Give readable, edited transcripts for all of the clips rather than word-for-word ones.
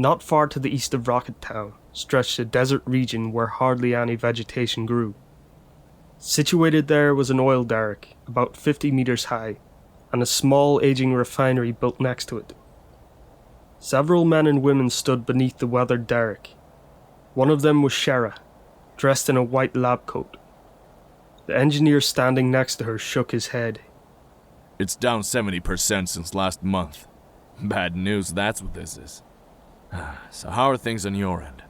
Not far to the east of Rocket Town stretched a desert region where hardly any vegetation grew. Situated there was an oil derrick, about 50 meters high, and a small aging refinery built next to it. Several men and women stood beneath the weathered derrick. One of them was Shera, dressed in a white lab coat. The engineer standing next to her shook his head. It's down 70% since last month. Bad news, that's what this is. So how are things on your end?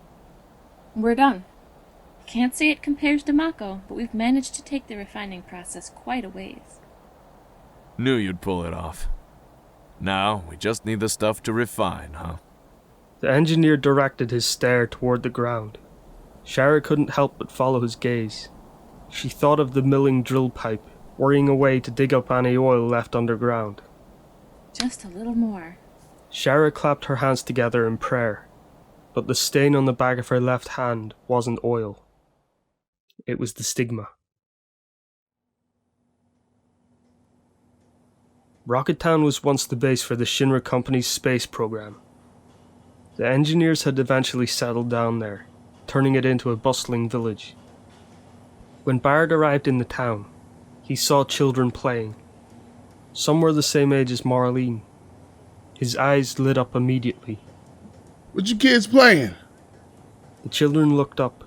We're done. Can't say it compares to Mako, but we've managed to take the refining process quite a ways. Knew you'd pull it off. Now, we just need the stuff to refine, huh? The engineer directed his stare toward the ground. Shera couldn't help but follow his gaze. She thought of the milling drill pipe, worrying away to dig up any oil left underground. Just a little more. Shera clapped her hands together in prayer, but the stain on the back of her left hand wasn't oil. It was the stigma. Rocket Town was once the base for the Shinra Company's space program. The engineers had eventually settled down there, turning it into a bustling village. When Barret arrived in the town, he saw children playing. Some were the same age as Marlene. His eyes lit up immediately. What you kids playing? The children looked up,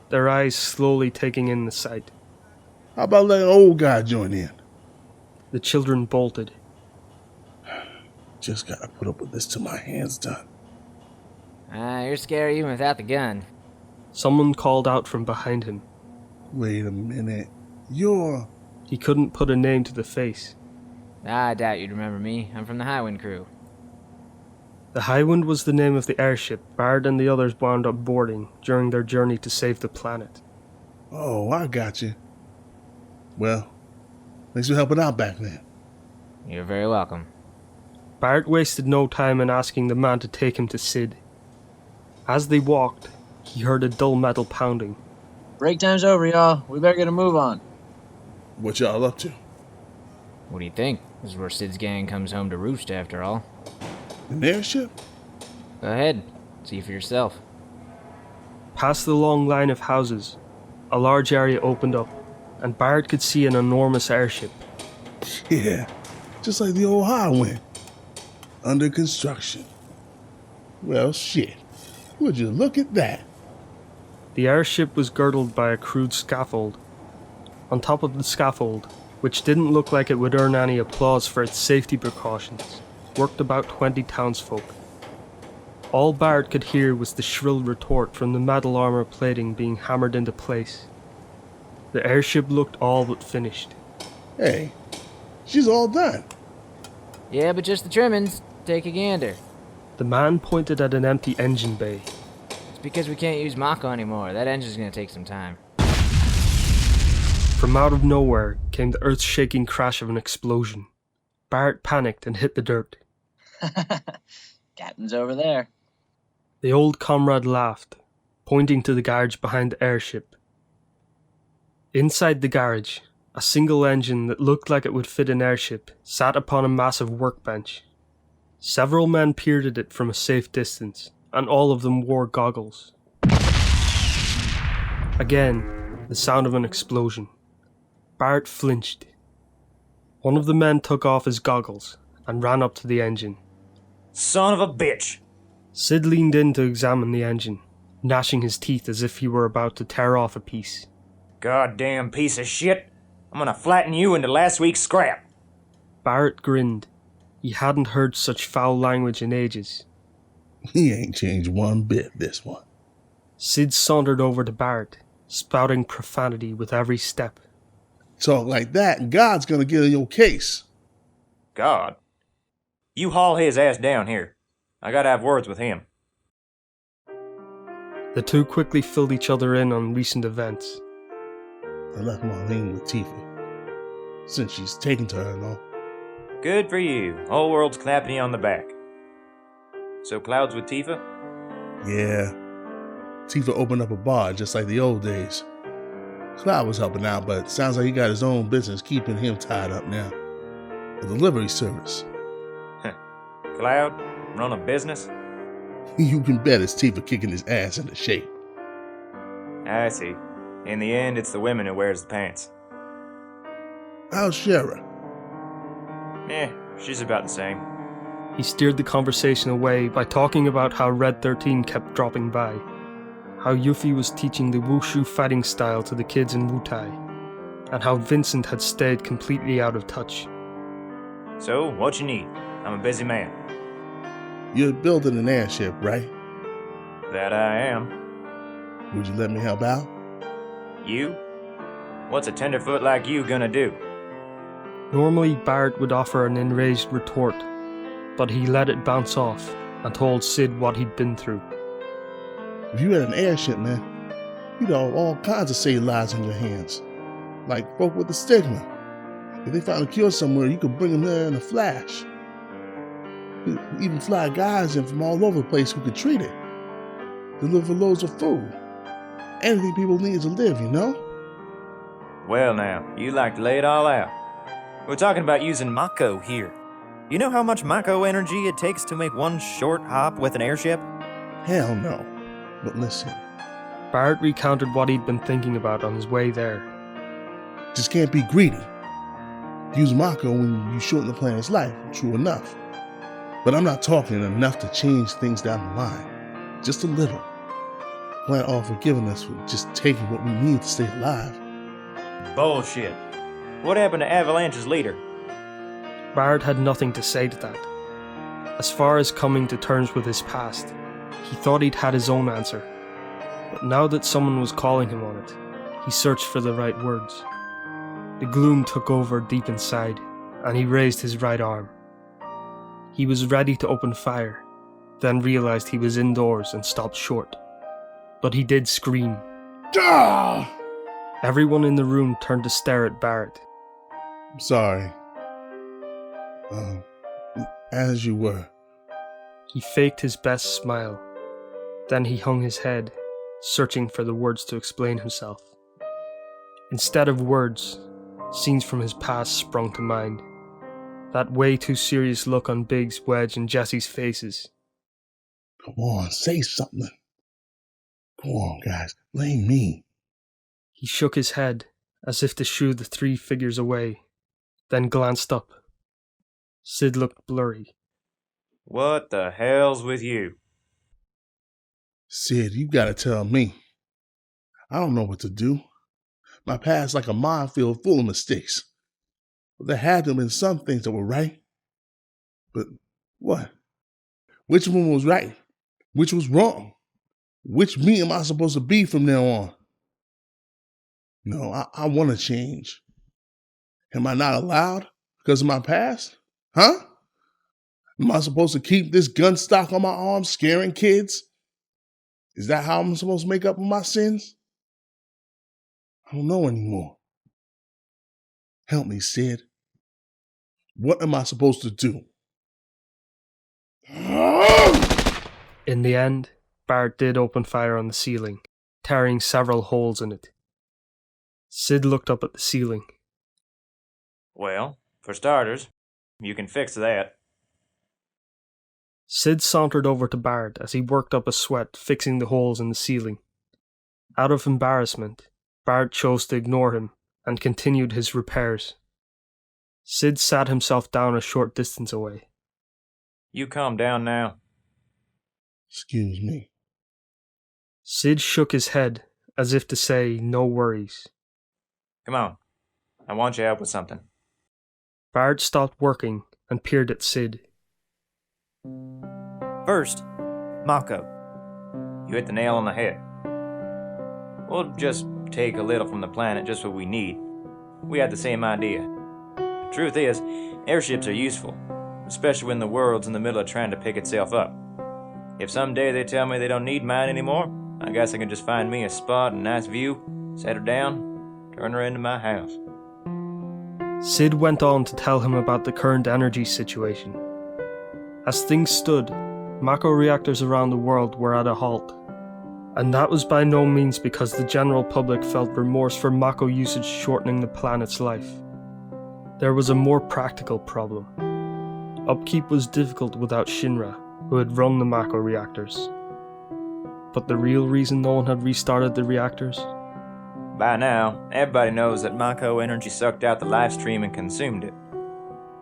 their eyes slowly taking in the sight. How about letting an old guy join in? The children bolted. Just gotta put up with this till my hand's done. You're scary even without the gun. Someone called out from behind him. Wait a minute. You're... He couldn't put a name to the face. I doubt you'd remember me. I'm from the Highwind crew. The Highwind was the name of the airship Barret and the others wound up boarding during their journey to save the planet. Oh, I got you. Well, thanks for helping out back then. You're very welcome. Barret wasted no time in asking the man to take him to Sid. As they walked, he heard a dull metal pounding. Break time's over, y'all. We better get a move on. What y'all up to? What do you think? This is where Sid's gang comes home to roost, after all. An airship? Go ahead. See for yourself. Past the long line of houses, a large area opened up, and Barret could see an enormous airship. Yeah, just like the old Highwind. Under construction. Well, shit. Would you look at that? The airship was girdled by a crude scaffold. On top of the scaffold, which didn't look like it would earn any applause for its safety precautions, worked about 20 townsfolk. All Barret could hear was the shrill retort from the metal armor plating being hammered into place. The airship looked all but finished. Hey, she's all done. Yeah, but just the trimmings. Take a gander. The man pointed at an empty engine bay. It's because we can't use Mako anymore. That engine's gonna take some time. From out of nowhere came the earth-shaking crash of an explosion. Barret panicked and hit the dirt. Captain's over there. The old comrade laughed, pointing to the garage behind the airship. Inside the garage, a single engine that looked like it would fit an airship sat upon a massive workbench. Several men peered at it from a safe distance, and all of them wore goggles. Again, the sound of an explosion. Barret flinched. One of the men took off his goggles and ran up to the engine. Son of a bitch! Sid leaned in to examine the engine, gnashing his teeth as if he were about to tear off a piece. Goddamn piece of shit! I'm gonna flatten you into last week's scrap! Barret grinned. He hadn't heard such foul language in ages. He ain't changed one bit, this one. Sid sauntered over to Barret, spouting profanity with every step. Talk like that and God's gonna get in your case. God? You haul his ass down here. I gotta have words with him. The two quickly filled each other in on recent events. I left Marlene with Tifa, since she's taken to her and all. Good for you. Whole world's clapping you on the back. So Cloud's with Tifa? Yeah. Tifa opened up a bar just like the old days. Cloud was helping out, but sounds like he got his own business keeping him tied up now. A delivery service. Cloud? Run a business? You can bet his teeth are kicking his ass into shape. I see. In the end, it's the women who wears the pants. How's Shera? She's about the same. He steered the conversation away by talking about how Red 13 kept dropping by, how Yuffie was teaching the wushu fighting style to the kids in Wutai, and how Vincent had stayed completely out of touch. So, what you need? I'm a busy man. You're building an airship, right? That I am. Would you let me help out? You? What's a tenderfoot like you gonna do? Normally, Barret would offer an enraged retort, but he let it bounce off and told Sid what he'd been through. If you had an airship, man, you'd have all kinds of saved lives on your hands. Like folk with the stigma. If they found a cure somewhere, you could bring them there in a flash. You could even fly guys in from all over the place who could treat it. Deliver loads of food. Anything people need to live, you know? Well now, you like to lay it all out. We're talking about using Mako here. You know how much Mako energy it takes to make one short hop with an airship? Hell no. But listen, Barret recounted what he'd been thinking about on his way there. just can't be greedy. Use Mako when you shorten the planet's life, true enough. But I'm not talking enough to change things down the line. Just a little. Planet all forgiving us for just taking what we need to stay alive. Bullshit. What happened to Avalanche's leader? Barret had nothing to say to that. As far as coming to terms with his past, he thought he'd had his own answer. But now that someone was calling him on it, he searched for the right words. The gloom took over deep inside, and he raised his right arm. He was ready to open fire, then realized he was indoors and stopped short. But he did scream. Ah! Everyone in the room turned to stare at Barret. I'm sorry. As you were. He faked his best smile. Then he hung his head, searching for the words to explain himself. Instead of words, scenes from his past sprung to mind. That way too serious look on Biggs, Wedge, and Jessie's faces. Come on, say something. Come on, guys, blame me. He shook his head, as if to shoo the three figures away, then glanced up. Sid looked blurry. What the hell's with you? Sid, you gotta tell me. I don't know what to do. My past's like a minefield full of mistakes. But there had to have been some things that were right. But what? Which one was right? Which was wrong? Which me am I supposed to be from now on? No, I want to change. Am I not allowed because of my past? Huh? Am I supposed to keep this gun stock on my arm scaring kids? Is that how I'm supposed to make up for my sins? I don't know anymore. Help me, Sid. What am I supposed to do? In the end, Barret did open fire on the ceiling, tearing several holes in it. Sid looked up at the ceiling. Well, for starters, you can fix that. Sid sauntered over to Barret as he worked up a sweat fixing the holes in the ceiling. Out of embarrassment, Barret chose to ignore him and continued his repairs. Sid sat himself down a short distance away. You calm down now. Excuse me. Sid shook his head as if to say no worries. Come on. I want your help with something. Barret stopped working and peered at Sid. First, Mako. You hit the nail on the head. We'll just take a little from the planet, just what we need. We had the same idea. The truth is, airships are useful, especially when the world's in the middle of trying to pick itself up. If someday they tell me they don't need mine anymore, I guess I can just find me a spot and a nice view, set her down, turn her into my house. Sid went on to tell him about the current energy situation. As things stood, Mako reactors around the world were at a halt. And that was by no means because the general public felt remorse for Mako usage shortening the planet's life. There was a more practical problem. Upkeep was difficult without Shinra, who had run the Mako reactors. But the real reason no one had restarted the reactors? By now, everybody knows that Mako energy sucked out the live stream and consumed it.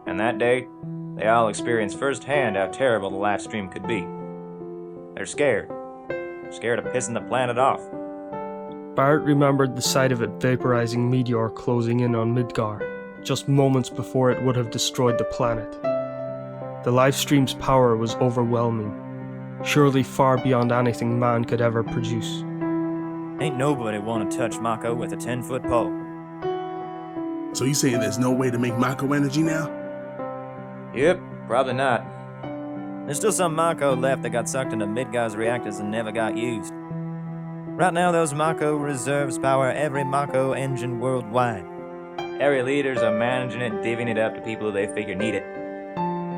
And that day, they all experienced firsthand how terrible the live stream could be. They're scared. Scared of pissing the planet off. Barret remembered the sight of it vaporizing meteor closing in on Midgar, just moments before it would have destroyed the planet. The live stream's power was overwhelming, surely far beyond anything man could ever produce. Ain't nobody want to touch Mako with a 10-foot pole. So you saying there's no way to make Mako energy now? Yep, probably not. There's still some Mako left that got sucked into Midgar's reactors and never got used. Right now, those Mako reserves power every Mako engine worldwide. Area leaders are managing it and divvying it up to people who they figure need it.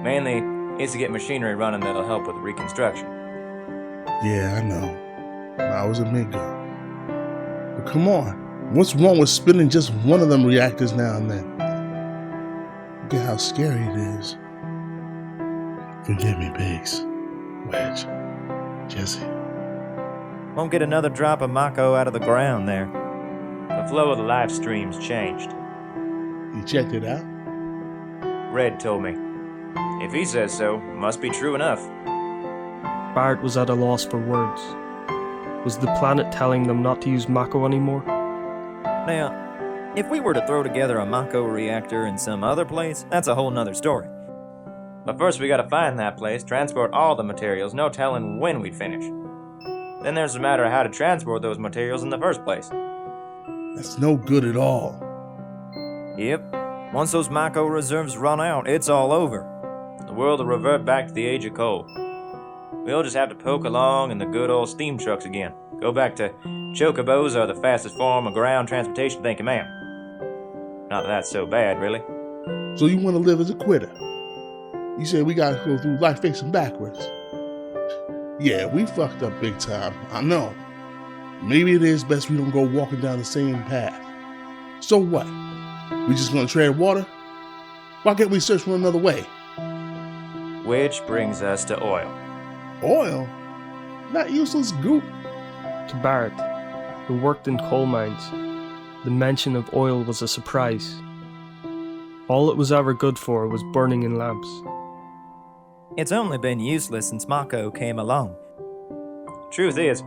Mainly, it's to get machinery running that'll help with reconstruction. Yeah, I know. I was a Midgar. But come on, what's wrong with spinning just one of them reactors now and then? Look at how scary it is. Forgive me, Biggs, Wedge, Jessie. Won't get another drop of Mako out of the ground there. The flow of the live stream's changed. You checked it out? Red told me. If he says so, must be true enough. Barret was at a loss for words. Was the planet telling them not to use Mako anymore? Now, if we were to throw together a Mako reactor in some other place, that's a whole nother story. But first we gotta find that place, transport all the materials, no telling when we'd finish. Then there's the matter of how to transport those materials in the first place. That's no good at all. Yep. Once those Mako reserves run out, it's all over. The world will revert back to the age of coal. We'll just have to poke along in the good old steam trucks again. Go back to chocobos are the fastest form of ground transportation, thank you, ma'am. Not that that's so bad, really. So you want to live as a quitter? You said we gotta go through life facing backwards. Yeah, we fucked up big time, I know. Maybe it is best we don't go walking down the same path. So what? We just gonna tread water? Why can't we search for another way? Which brings us to oil. Oil? That useless goop. To Barret, who worked in coal mines, the mention of oil was a surprise. All it was ever good for was burning in lamps. It's only been useless since Mako came along. Truth is,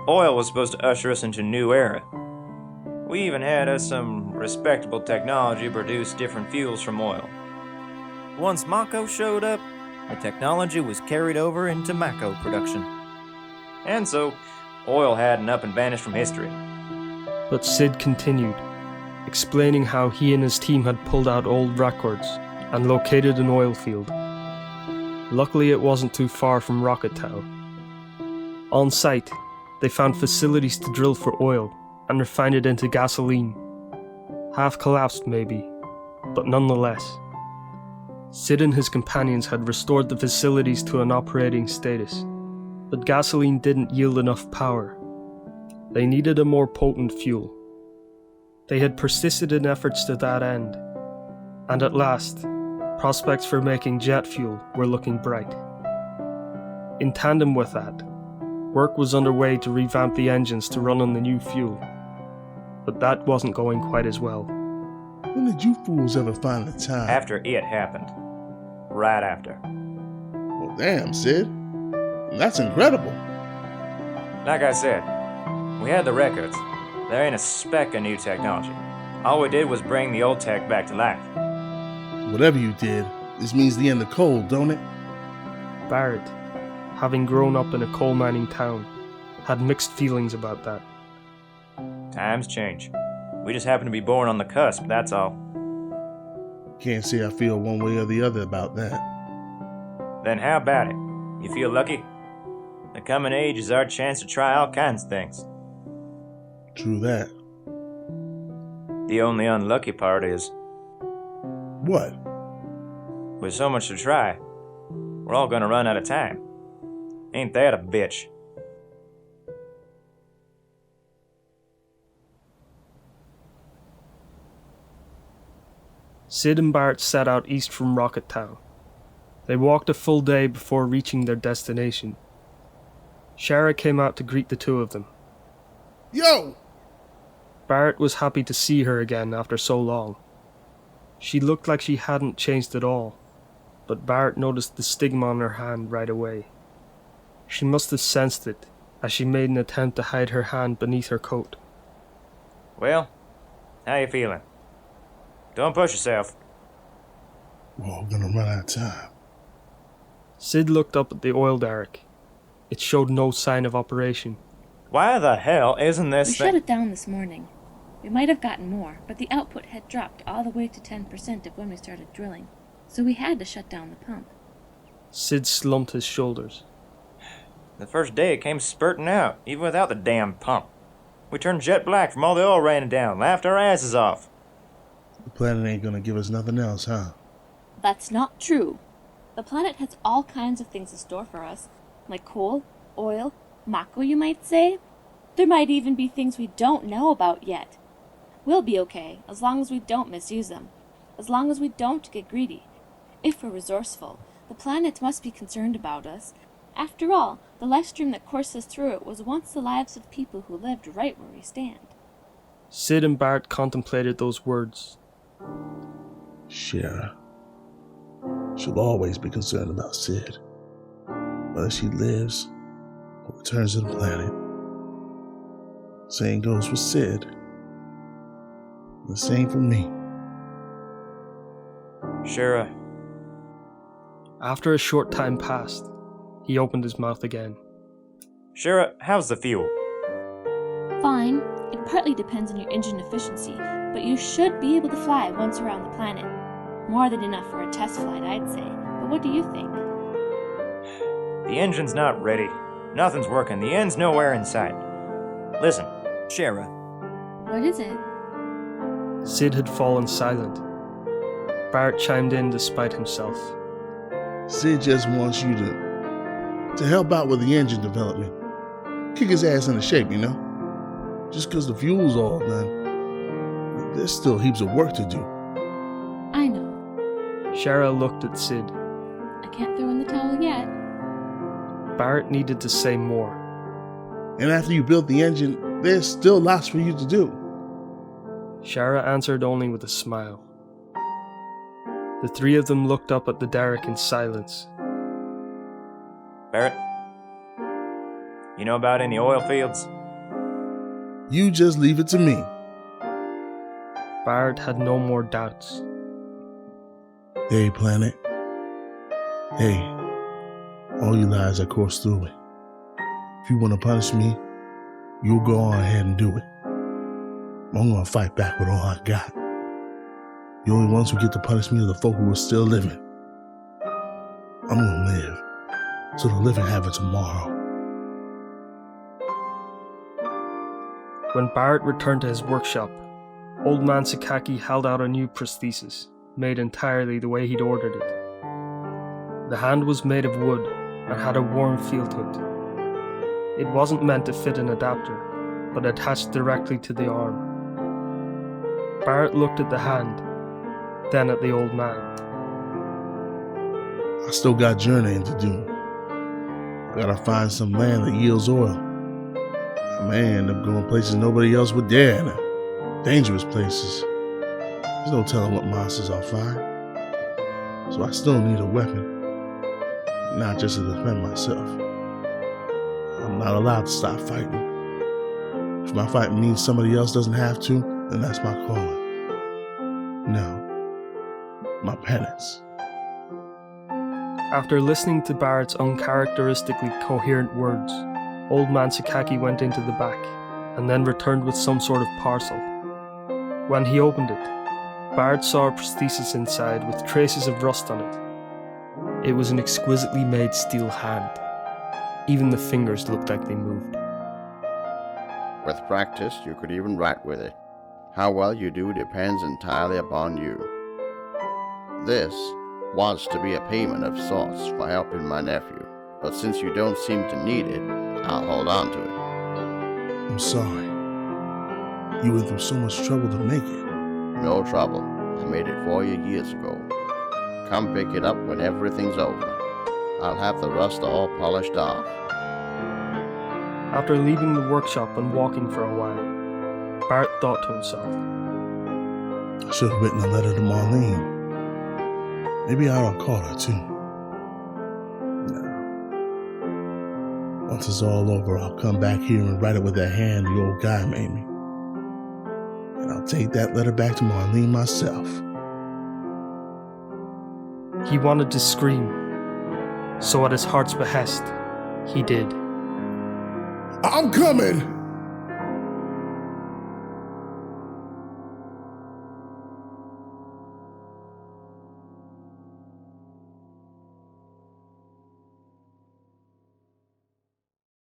oil was supposed to usher us into a new era. We even had us some respectable technology produce different fuels from oil. Once Mako showed up, the technology was carried over into Mako production. And so, oil had an up and vanished from history. But Sid continued, explaining how he and his team had pulled out old records and located an oil field. Luckily, it wasn't too far from Rocket Town. On site, they found facilities to drill for oil and refine it into gasoline. Half collapsed maybe, but nonetheless. Sid and his companions had restored the facilities to an operating status, but gasoline didn't yield enough power. They needed a more potent fuel. They had persisted in efforts to that end, and at last, prospects for making jet fuel were looking bright. In tandem with that, work was underway to revamp the engines to run on the new fuel, but that wasn't going quite as well. When did you fools ever find the time? After it happened. Right after. Well, damn, Sid. That's incredible. Like I said, we had the records. There ain't a speck of new technology. All we did was bring the old tech back to life. Whatever you did, this means the end of coal, don't it? Barret, having grown up in a coal mining town, had mixed feelings about that. Times change. We just happen to be born on the cusp, that's all. Can't say I feel one way or the other about that. Then how about it? You feel lucky? The coming age is our chance to try all kinds of things. True that. The only unlucky part is, What? with so much to try, we're all gonna run out of time. Ain't that a bitch? Sid and Barret set out east from Rocket Town. They walked a full day before reaching their destination. Shera came out to greet the two of them. Yo! Barret was happy to see her again after so long. She looked like she hadn't changed at all, but Barret noticed the stigma on her hand right away. She must have sensed it, as she made an attempt to hide her hand beneath her coat. Well, how you feeling? Don't push yourself. We're all gonna run out of time. Sid looked up at the oil derrick. It showed no sign of operation. Why the hell isn't We this shut it down this morning. We might have gotten more, but the output had dropped all the way to 10% of when we started drilling, so we had to shut down the pump. Sid slumped his shoulders. The first day it came spurting out, even without the damn pump. We turned jet black from all the oil raining down, laughed our asses off. The planet ain't gonna give us nothing else, huh? That's not true. The planet has all kinds of things in store for us, like coal, oil, mako, you might say. There might even be things we don't know about yet. We'll be okay, as long as we don't misuse them, as long as we don't get greedy. If we're resourceful, the planet must be concerned about us. After all, the life stream that courses through it was once the lives of people who lived right where we stand. Sid and Barret contemplated those words. Shera. She'll always be concerned about Sid. Whether she lives or returns to the planet. Same goes for Sid. The same for me. Shera. After a short time passed, he opened his mouth again. Shera, how's the fuel? Fine. It partly depends on your engine efficiency, but you should be able to fly once around the planet. More than enough for a test flight, I'd say. But what do you think? The engine's not ready. Nothing's working. The end's nowhere in sight. Listen, Shera. What is it? Sid had fallen silent. Barret chimed in despite himself. Sid just wants you to help out with the engine development. Kick his ass into shape, you know? Just because the fuel's all done, there's still heaps of work to do. I know. Shera looked at Sid. I can't throw in the towel yet. Barret needed to say more. And after you build the engine, there's still lots for you to do. Shera answered only with a smile. The three of them looked up at the derrick in silence. Barret, you know about any oil fields? You just leave it to me. Barret had no more doubts. Hey, planet. Hey, all you lives that course through it. If you want to punish me, you'll go on ahead and do it. I'm going to fight back with all I got. The only ones who get to punish me are the folk who are still living. I'm going to live, so the living have it tomorrow. When Barret returned to his workshop, Old Man Sakaki held out a new prosthesis, made entirely the way he'd ordered it. The hand was made of wood and had a worn feel to it. It wasn't meant to fit an adapter, but attached directly to the arm. Barret looked at the hand, then at the old man. I still got journeying to do. I gotta find some land that yields oil. I may end up going places nobody else would dare, and dangerous places. There's no telling what monsters I'll find. So I still need a weapon, not just to defend myself. I'm not allowed to stop fighting. If my fight means somebody else doesn't have to, then that's my calling. No, my penance. After listening to Barrett's uncharacteristically coherent words, Old Man Sakaki went into the back, and then returned with some sort of parcel. When he opened it, Barret saw a prosthesis inside with traces of rust on it. It was an exquisitely made steel hand. Even the fingers looked like they moved. With practice, you could even write with it. How well you do depends entirely upon you. This was to be a payment of sorts for helping my nephew, but since you don't seem to need it, I'll hold on to it. I'm sorry. You went through so much trouble to make it. No trouble. I made it 4 years ago. Come pick it up when everything's over. I'll have the rust all polished off. After leaving the workshop and walking for a while, Barret thought to himself. I should have written a letter to Marlene. Maybe I ought to call her too. No. Once it's all over, I'll come back here and write it with that hand the old guy made me. And I'll take that letter back to Marlene myself. He wanted to scream, so at his heart's behest, he did. I'm coming!